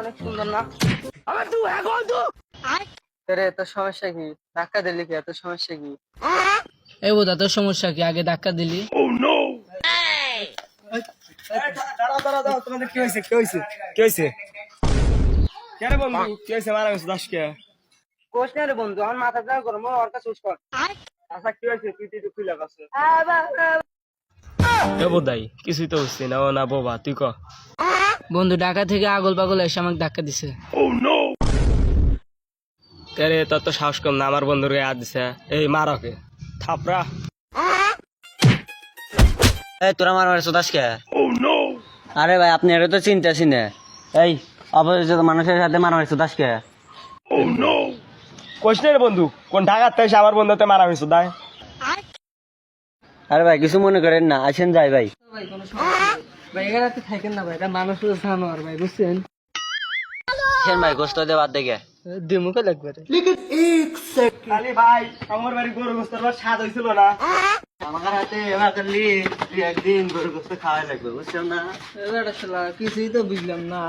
অনেক সুন্দর না? রে তোর সমস্যা কি? ধাক্কা দিলি কি? এত সমস্যা কি? এই বোধা তোর সমস্যা কি? আগে ধাক্কা দিলি। দাঁড়াও তোমাদের কি হয়েছে কেন বন্ধু কি হয়েছে মারা গেছে দাসকে? কোষ না রে বন্ধু, আমার মাথা যা গরম, ওর কাছে কর। আচ্ছা কি হয়েছে তুই তো খুলে গেছে বোধাই কিছুই তো হচ্ছে না ও না বাবা তুই ক বন্ধু ঢাকা থেকে আগল পাগল এসে আমাকে ধাক্কা দিছে। আরে তোর তো সাহস কম না, আমার বন্ধুর গায়ে হাত দিছে। এই মারকে থাপড়া। এই তোরা আমার মারছো দাসকে? আরে ভাই আপনি এটা তো চিনতেছি না। এই অপরিচিত মানুষের সাথে মারামারি দাসকে? কোশ্চেনের বন্ধু কোন ঢাকাতে এসে আমার বন্ধুতে মারা হয়েছে দায়। আরে ভাই কিছু মনে করেন না, আসেন যাই ভাই। ভাই কোনো সমস্যা নেই ভাই, এখানে থাকেন না ভাই, এটা মানুষ জানোয়ার ভাই, বুঝছেন? আসেন ভাই গোস্ত দিয়ে বাদ দেখে দিমুকে লাগবে রে। খালি ভাই আমার বাড়ি গরু গোস্তের স্বাদ হয়েছিল না। আমার হাতে এবার করলি তুই একদিন গরু গোস্ত খাওয়াই লাগবে, বুঝছেন না? এবার আসলে কিছুই তো বুঝলাম না।